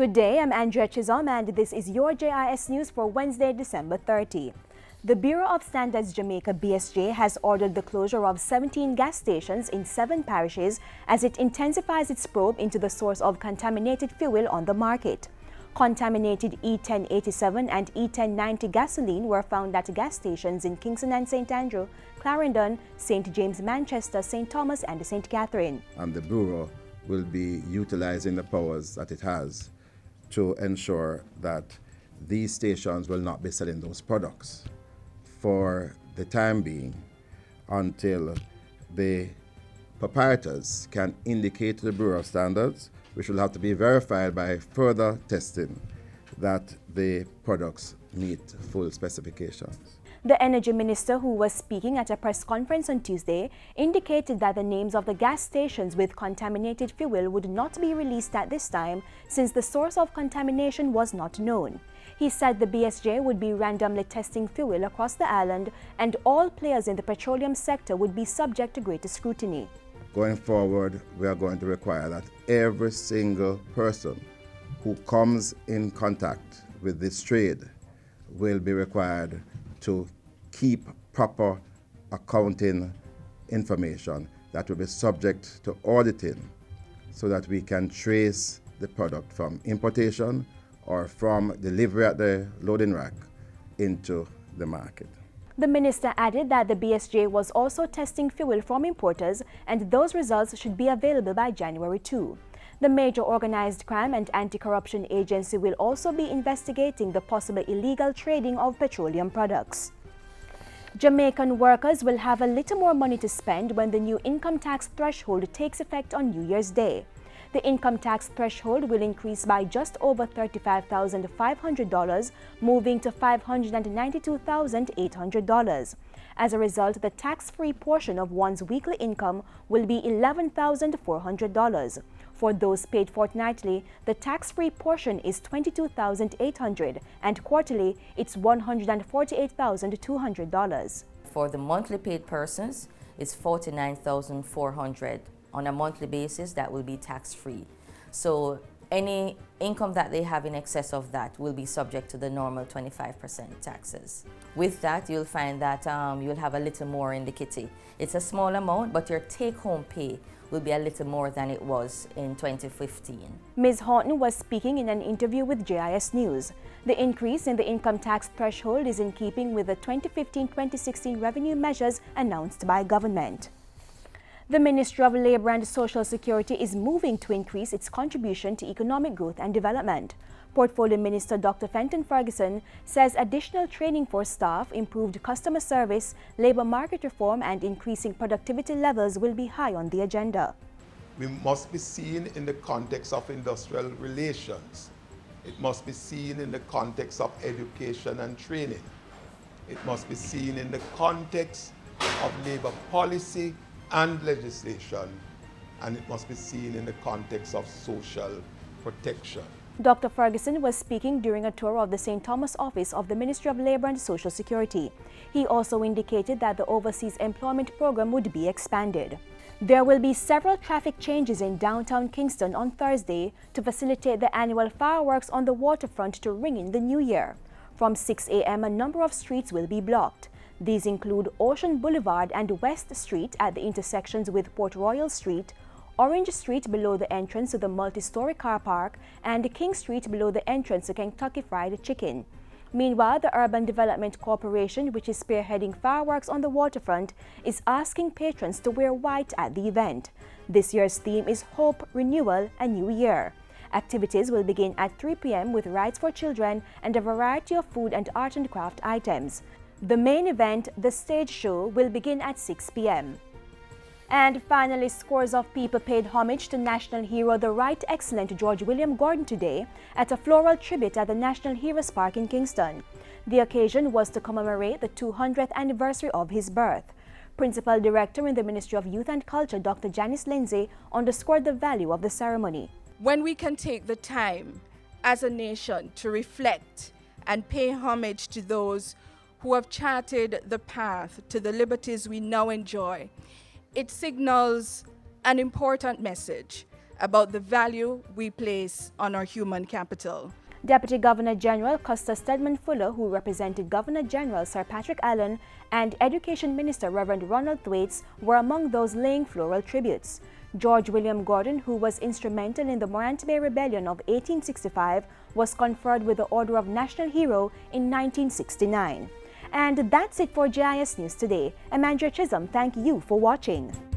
Good day, I'm Andrea Chisholm and this is your JIS News for Wednesday, December 30. The Bureau of Standards Jamaica BSJ has ordered the closure of 17 gas stations in 7 parishes as it intensifies its probe into the source of contaminated fuel on the market. Contaminated E1087 and E1090 gasoline were found at gas stations in Kingston and St. Andrew, Clarendon, St. James, Manchester, St. Thomas and St. Catherine. And the Bureau will be utilizing the powers that it has to ensure that these stations will not be selling those products for the time being until the proprietors can indicate to the Bureau of Standards, which will have to be verified by further testing, that the products meet full specifications. The Energy Minister, who was speaking at a press conference on Tuesday, indicated that the names of the gas stations with contaminated fuel would not be released at this time since the source of contamination was not known. He said the BSJ would be randomly testing fuel across the island and all players in the petroleum sector would be subject to greater scrutiny. Going forward, we are going to require that every single person who comes in contact with this trade will be required to keep proper accounting information that will be subject to auditing so that we can trace the product from importation or from delivery at the loading rack into the market. The minister added that the BSJ was also testing fuel from importers and those results should be available by January 2. The Major Organized Crime and Anti-Corruption Agency will also be investigating the possible illegal trading of petroleum products. Jamaican workers will have a little more money to spend when the new income tax threshold takes effect on New Year's Day. The income tax threshold will increase by just over $35,500, moving to $592,800. As a result, the tax-free portion of one's weekly income will be $11,400. For those paid fortnightly, the tax-free portion is $22,800 and quarterly it's $148,200. For the monthly paid persons, it's $49,400. On a monthly basis, that will be tax-free. So any income that they have in excess of that will be subject to the normal 25% taxes. With that, you'll find that you'll have a little more in the kitty. It's a small amount, but your take-home pay will be a little more than it was in 2015. Ms. Horton was speaking in an interview with JIS News. The increase in the income tax threshold is in keeping with the 2015-2016 revenue measures announced by government. The Ministry of Labour and Social Security is moving to increase its contribution to economic growth and development. Portfolio Minister Dr. Fenton Ferguson says additional training for staff, improved customer service, labour market reform and increasing productivity levels will be high on the agenda. We must be seen in the context of industrial relations. It must be seen in the context of education and training. It must be seen in the context of labour policy and legislation, and it must be seen in the context of social protection. Dr. Ferguson was speaking during a tour of the St. Thomas office of the Ministry of Labour and Social Security. He also indicated that the overseas employment program would be expanded. There will be several traffic changes in downtown Kingston on Thursday to facilitate the annual fireworks on the waterfront to ring in the new year. From 6 a.m. a number of streets will be blocked. These include Ocean Boulevard and West Street at the intersections with Port Royal Street, Orange Street below the entrance to the multi-story car park, and King Street below the entrance to Kentucky Fried Chicken. Meanwhile, the Urban Development Corporation, which is spearheading fireworks on the waterfront, is asking patrons to wear white at the event. This year's theme is Hope, Renewal, and New Year. Activities will begin at 3 p.m. with rides for children and a variety of food and art and craft items. The main event, the stage show, will begin at 6 p.m. And finally, scores of people paid homage to national hero, the Right Excellent George William Gordon today at a floral tribute at the National Heroes Park in Kingston. The occasion was to commemorate the 200th anniversary of his birth. Principal Director in the Ministry of Youth and Culture, Dr. Janice Lindsay, underscored the value of the ceremony. When we can take the time as a nation to reflect and pay homage to those who have charted the path to the liberties we now enjoy, it signals an important message, about the value we place on our human capital. Deputy Governor General Custer Stedman Fuller, who represented Governor General Sir Patrick Allen, and Education Minister Reverend Ronald Thwaites were among those laying floral tributes. George William Gordon, who was instrumental in the Morant Bay Rebellion of 1865, was conferred with the Order of National Hero in 1969. And that's it for JIS News today. I'm Andrea Chisholm. Thank you for watching.